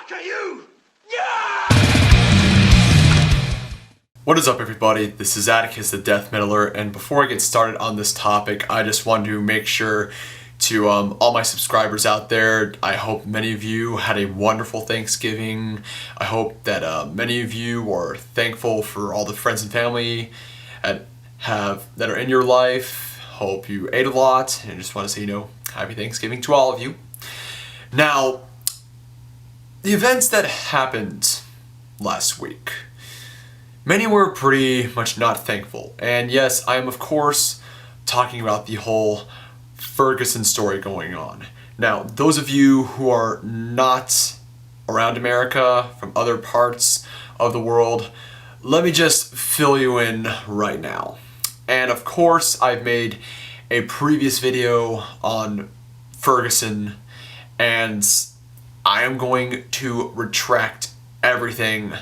fuck are you? What is up, everybody? This is Atticus the Death Metaler, and before I get started on this topic, I just wanted to make sure to all my subscribers out there, I hope many of you had a wonderful Thanksgiving. I hope that many of you are thankful for all the friends and family that are in your life. Hope you ate a lot, and I just want to say, happy Thanksgiving to all of you. Now, the events that happened last week, many were pretty much not thankful. And yes, I am of course talking about the whole Ferguson story going on. Now, those of you who are not around America, from other parts of the world, let me just fill you in right now. And of course, I've made a previous video on Ferguson, and I am going to retract everything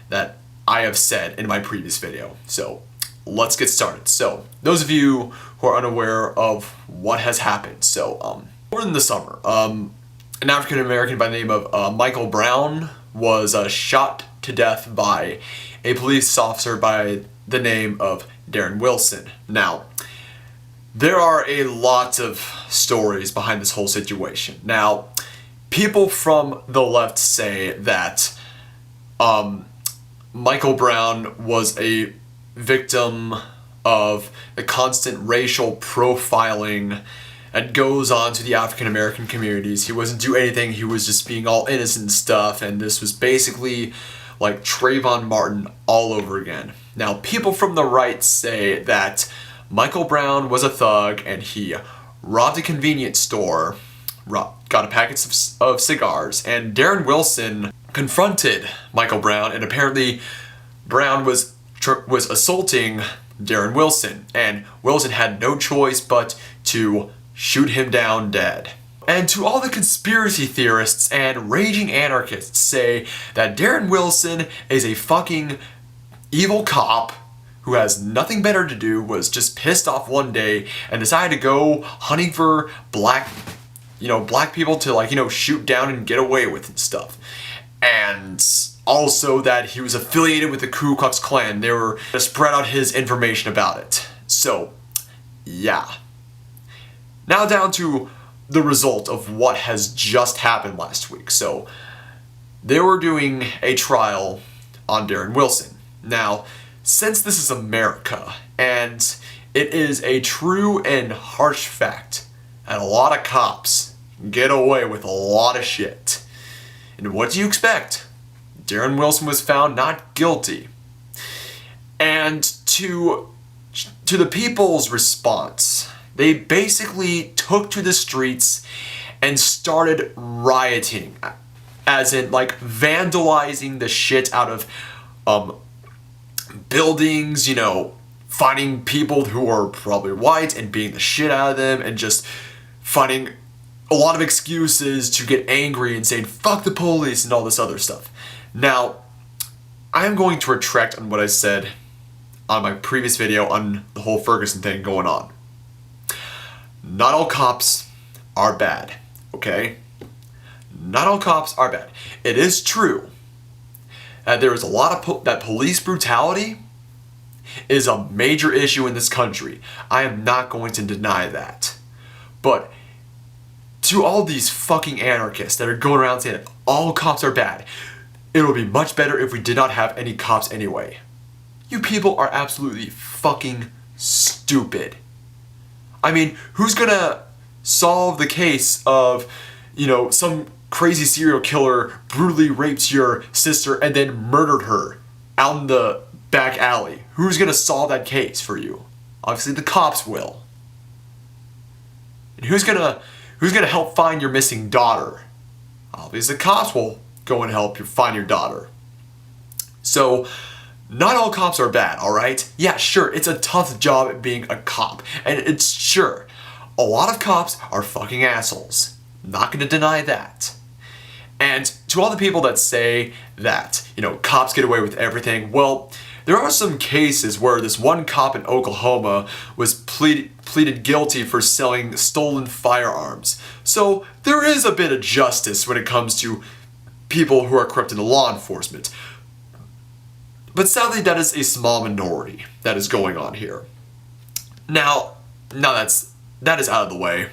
that I have said in my previous video. So let's get started. So those of you who are unaware of what has happened. So in the summer, an African American by the name of Michael Brown was shot to death by a police officer by the name of Darren Wilson. Now, there are a lot of stories behind this whole situation. Now, people from the left say that Michael Brown was a victim of the constant racial profiling that goes on to the African American communities. He wasn't doing anything, he was just being all innocent and stuff, and this was basically like Trayvon Martin all over again. Now, people from the right say that Michael Brown was a thug and he robbed a convenience store, got a packet of cigars, and Darren Wilson confronted Michael Brown, and apparently Brown was assaulting Darren Wilson, and Wilson had no choice but to shoot him down dead. And to all the conspiracy theorists and raging anarchists say that Darren Wilson is a fucking evil cop who has nothing better to do, was just pissed off one day and decided to go hunting for black people to shoot down and get away with and stuff. And also that he was affiliated with the Ku Klux Klan. They were to spread out his information about it. So, yeah. Now down to the result of what has just happened last week. So, they were doing a trial on Darren Wilson. Now, since this is America, and it is a true and harsh fact that a lot of cops get away with a lot of shit. And what do you expect? Darren Wilson was found not guilty. And to the people's response, they basically took to the streets and started rioting, as in vandalizing the shit out of buildings, finding people who are probably white and beating the shit out of them, and just finding a lot of excuses to get angry and saying fuck the police and all this other stuff. Now, I am going to retract on what I said on my previous video on the whole Ferguson thing going on. Not all cops are bad, okay? Not all cops are bad. It is true that there is a lot of that police brutality is a major issue in this country. I am not going to deny that. But to all these fucking anarchists that are going around saying that all cops are bad, it would be much better if we did not have any cops anyway. You people are absolutely fucking stupid. I mean, who's gonna solve the case of, some crazy serial killer brutally raped your sister and then murdered her out in the back alley? Who's gonna solve that case for you? Obviously the cops will. And who's gonna help find your missing daughter? Obviously the cops will go and help you find your daughter. So, not all cops are bad, alright? Yeah, sure, it's a tough job being a cop. And it's sure, a lot of cops are fucking assholes. Not gonna deny that. And to all the people that say that, cops get away with everything, well, there are some cases where this one cop in Oklahoma was pleaded guilty for selling stolen firearms. So there is a bit of justice when it comes to people who are corrupt in the law enforcement. But sadly, that is a small minority that is going on here. Now that is out of the way,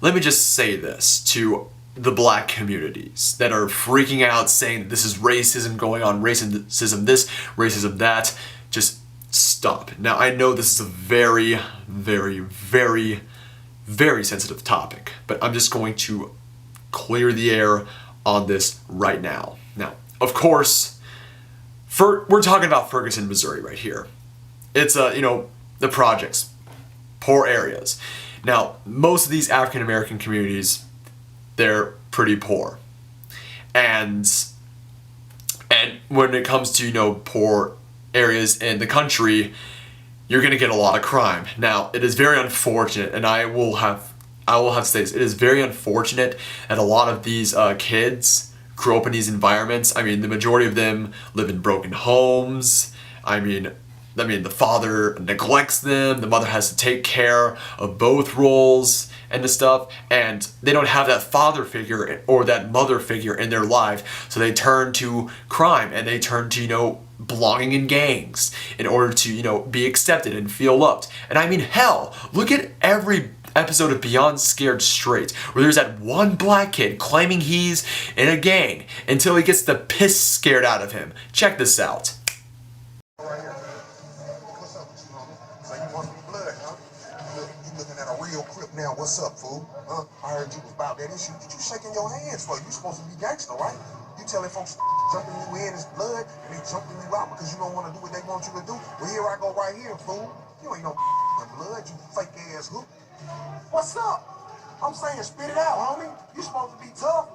let me just say this to the black communities that are freaking out saying that this is racism going on, racism this, racism that. Just stop. Now, I know this is a very, very, very, very sensitive topic, but I'm just going to clear the air on this right now. Now, of course, we're talking about Ferguson, Missouri right here. It's, the projects, poor areas. Now, most of these African American communities, they're pretty poor. And when it comes to, poor areas in the country, you're going to get a lot of crime. Now, it is very unfortunate, and I will have to say this, it is very unfortunate that a lot of these kids grow up in these environments. I mean, the majority of them live in broken homes. I mean, the father neglects them, the mother has to take care of both roles and the stuff, and they don't have that father figure or that mother figure in their life, so they turn to crime, and they turn to, belonging in gangs in order to, be accepted and feel loved. And I mean, hell, look at every episode of Beyond Scared Straight, where there's that one black kid claiming he's in a gang until he gets the piss scared out of him. Check this out. Now, what's up, fool? Huh? I heard you was about that issue. Did you shaking your hands for? You supposed to be gangster, right? You telling folks jumping you in is blood and they jumping you out because you don't want to do what they want you to do. Well, here I go right here, fool. You ain't no blood, you fake ass hook. What's up? I'm saying spit it out, homie. You supposed to be tough.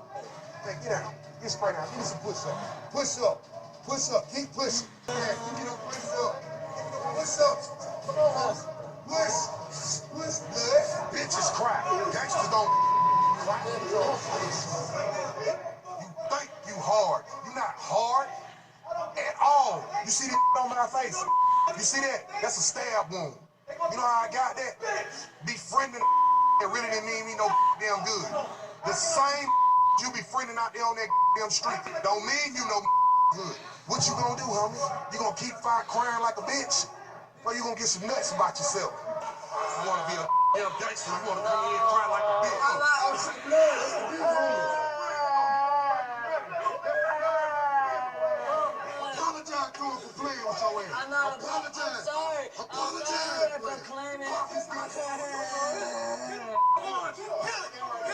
Hey, get out. Get straight out. Give me some push up. Push up. Push up. Keep pushing. Yeah, give me no push up. Give me no push up. Come on. Push. Push, blood. Bitches cry. Gangsters don't cry. You think you hard. You not hard at all. You see this on my face? You see that? That's a stab wound. You know how I got that? Befriending that really didn't mean me no damn good. The same you befriending out there on that damn street don't mean you no good. What you gonna do, homie? You gonna keep crying like a bitch? Or you gonna get some nuts about yourself? You wanna be a damn gangster, you wanna come in and cry like a bitch. Apologize to him for playing with your ass. I'm not apologize. Sorry. Apologize. I'm sorry for claiming. Kill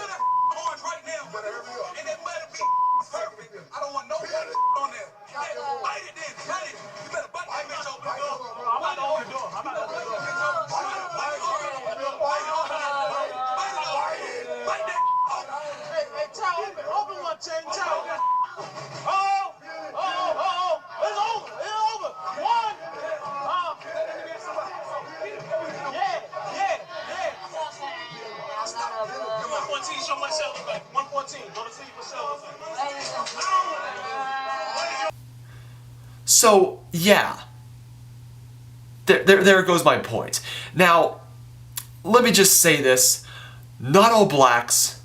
that orange right now. And that better be perfect. I don't want no on there. Bite it then. Bite it. You better bite that bitch open. I'm about to open the door. I'm about to open the door. Bite that. Hey, child, open one chain, child. Oh. It's over. It's over. One. Yeah. 114, show myself back. 114, go to see yourself. So, yeah. There goes my point. Now, let me just say this. Not all blacks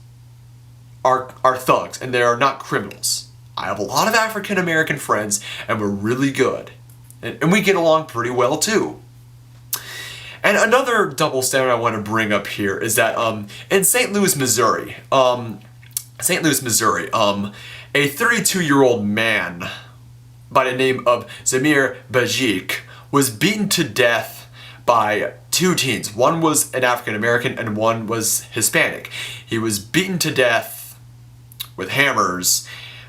are thugs, and they are not criminals. I have a lot of African American friends, and we're really good. And we get along pretty well, too. And another double standard I want to bring up here is that in St. Louis, Missouri, a 32-year-old man by the name of Zamir Bajik was beaten to death by two teens. One was an African American and one was Hispanic. He was beaten to death with hammers,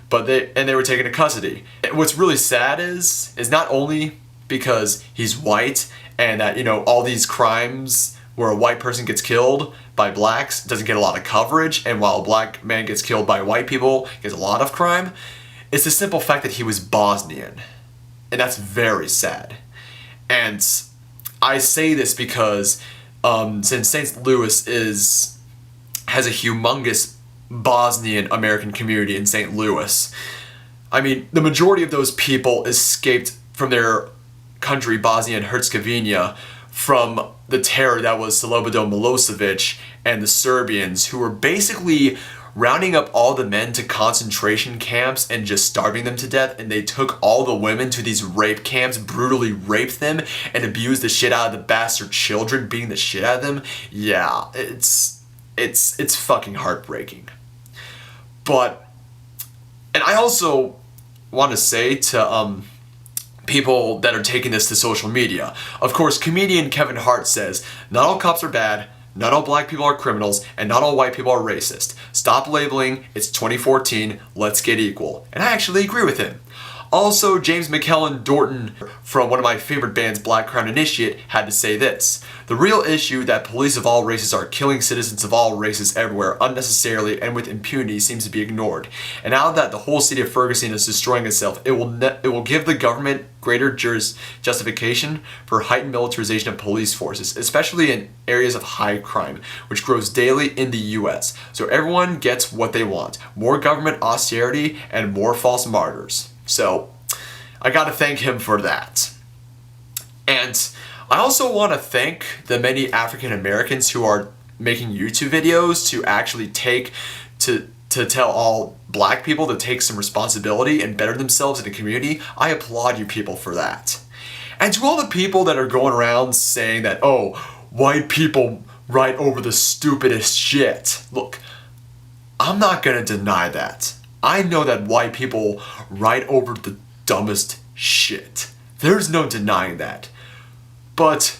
but they were taken to custody. And what's really sad is not only because he's white and that, all these crimes where a white person gets killed by blacks doesn't get a lot of coverage, and while a black man gets killed by white people gets a lot of crime, it's the simple fact that he was Bosnian. And that's very sad. And I say this because since St. Louis has a humongous Bosnian American community in St. Louis, I mean, the majority of those people escaped from their country, Bosnia and Herzegovina, from the terror that was Slobodan Milosevic and the Serbians, who were basically rounding up all the men to concentration camps and just starving them to death, and they took all the women to these rape camps, brutally raped them, and abused the shit out of the bastard children, beating the shit out of them. Yeah, it's fucking heartbreaking. But, and I also want to say to people that are taking this to social media, of course, comedian Kevin Hart says, not all cops are bad, not all black people are criminals, and not all white people are racist. Stop labeling, it's 2014, let's get equal. And I actually agree with him. Also, James McKellen Dorton from one of my favorite bands, Black Crown Initiate, had to say this. The real issue that police of all races are killing citizens of all races everywhere unnecessarily and with impunity seems to be ignored. And now that the whole city of Ferguson is destroying itself, it will give the government greater justification for heightened militarization of police forces, especially in areas of high crime, which grows daily in the US. So everyone gets what they want. More government austerity and more false martyrs. So, I gotta thank him for that. And I also want to thank the many African Americans who are making YouTube videos to actually to tell all black people to take some responsibility and better themselves in the community. I applaud you people for that. And to all the people that are going around saying that, oh, white people write over the stupidest shit. Look, I'm not gonna deny that. I know that white people write over the dumbest shit. There's no denying that. But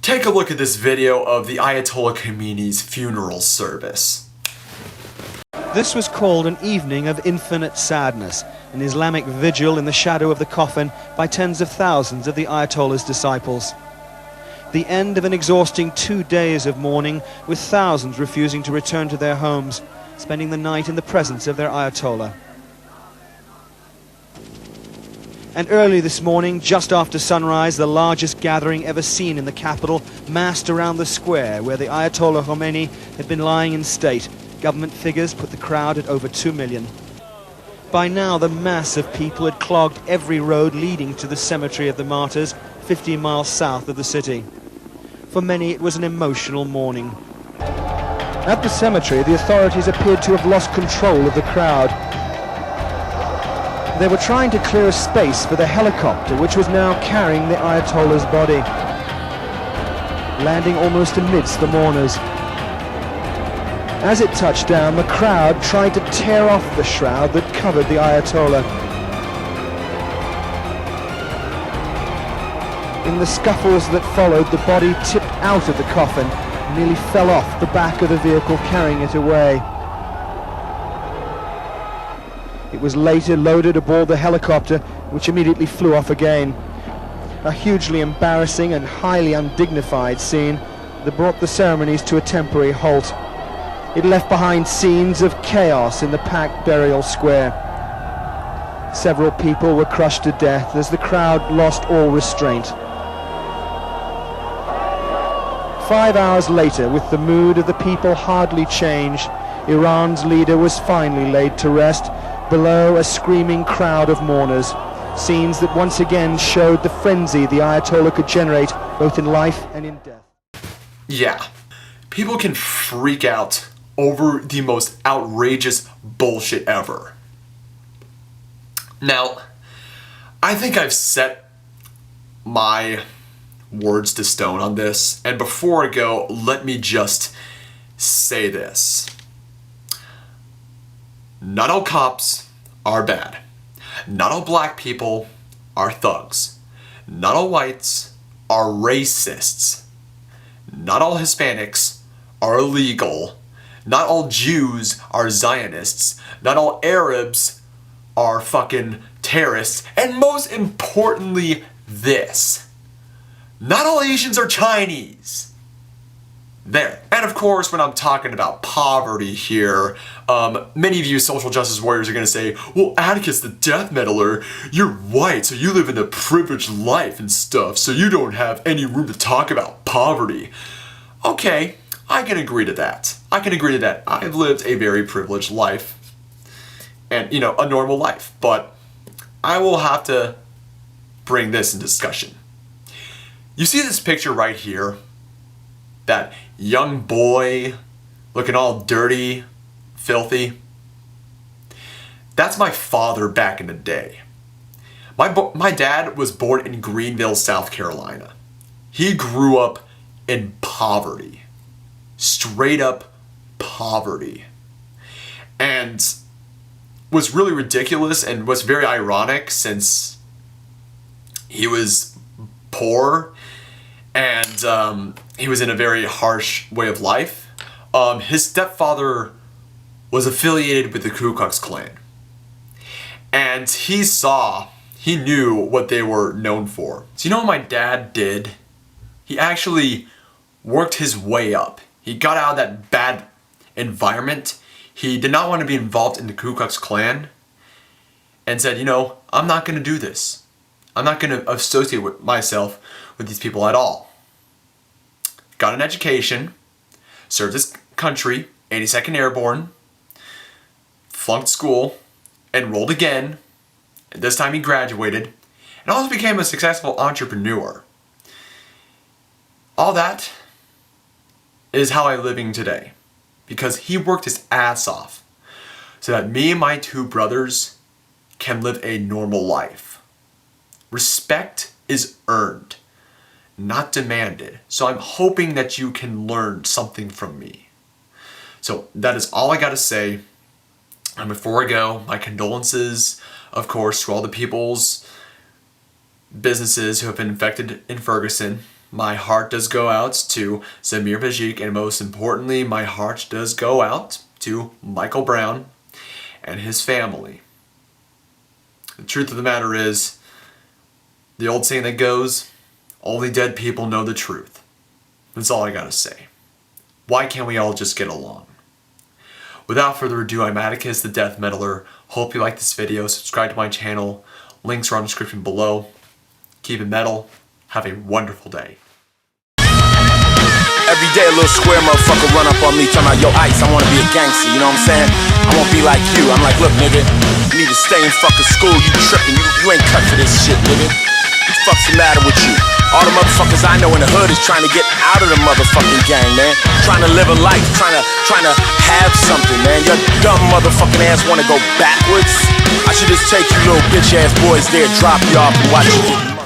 take a look at this video of the Ayatollah Khomeini's funeral service. This was called an evening of infinite sadness, an Islamic vigil in the shadow of the coffin by tens of thousands of the Ayatollah's disciples. The end of an exhausting 2 days of mourning, with thousands refusing to return to their homes, spending the night in the presence of their Ayatollah. And early this morning, just after sunrise, the largest gathering ever seen in the capital massed around the square where the Ayatollah Khomeini had been lying in state. Government figures put the crowd at over 2 million. By now, the mass of people had clogged every road leading to the cemetery of the martyrs, 15 miles south of the city. For many, it was an emotional morning. At the cemetery, the authorities appeared to have lost control of the crowd. They were trying to clear a space for the helicopter, which was now carrying the Ayatollah's body, landing almost amidst the mourners. As it touched down, the crowd tried to tear off the shroud that covered the Ayatollah. In the scuffles that followed, the body tipped out of the coffin, nearly fell off the back of the vehicle carrying it away. It was later loaded aboard the helicopter, which immediately flew off again. A hugely embarrassing and highly undignified scene that brought the ceremonies to a temporary halt. It left behind scenes of chaos in the packed burial square. Several people were crushed to death as the crowd lost all restraint. 5 hours later, with the mood of the people hardly changed, Iran's leader was finally laid to rest below a screaming crowd of mourners. Scenes that once again showed the frenzy the Ayatollah could generate both in life and in death. Yeah, people can freak out over the most outrageous bullshit ever. Now, I think I've set my words to stone on this, and before I go, let me just say this. Not all cops are bad. Not all black people are thugs. Not all whites are racists. Not all Hispanics are illegal. Not all Jews are Zionists. Not all Arabs are fucking terrorists. And most importantly, this. Not all Asians are Chinese. There. And of course, when I'm talking about poverty here, many of you social justice warriors are going to say, well, Atticus the death metaler, you're white, so you live in a privileged life and stuff, so you don't have any room to talk about poverty. Okay, I can agree to that. I can agree to that. I've lived a very privileged life. And, you know, a normal life. But I will have to bring this in discussion. You see this picture right here? That young boy looking all dirty filthy. That's my father back in the day. My dad was born in Greenville, South Carolina. He grew up in poverty. Straight up poverty. And was really ridiculous and was very ironic since he was poor and he was in a very harsh way of life. His stepfather was affiliated with the Ku Klux Klan. And he knew what they were known for. So you know what my dad did? He actually worked his way up. He got out of that bad environment. He did not want to be involved in the Ku Klux Klan and said, you know, I'm not going to do this. I'm not going to associate with myself with these people at all. Got an education, served his country, 82nd Airborne, flunked school, enrolled again, and this time he graduated, and also became a successful entrepreneur. All that is how I'm living today, because he worked his ass off so that me and my two brothers can live a normal life. Respect is earned, not demanded. So I'm hoping that you can learn something from me. So that is all I gotta say. And before I go, my condolences, of course, to all the people's businesses who have been infected in Ferguson. My heart does go out to Zamir Bajik, and most importantly, my heart does go out to Michael Brown and his family. The truth of the matter is, the old saying that goes, only dead people know the truth. That's all I gotta say. Why can't we all just get along? Without further ado, I'm Atticus, the Death Metaler. Hope you like this video. Subscribe to my channel. Links are on the description below. Keep it metal. Have a wonderful day. Every day a little square motherfucker run up on me talking about, yo, Ice, I wanna be a gangster, you know what I'm saying? I won't be like you. I'm like, look, nigga, you need to stay in fucking school. You tripping. You ain't cut for this shit, nigga. What the fuck's the matter with you? All the motherfuckers I know in the hood is trying to get out of the motherfucking gang, man. Trying to live a life, trying to have something, man. Your dumb motherfucking ass wanna go backwards? I should just take you little bitch ass boys there, drop you off and watch you get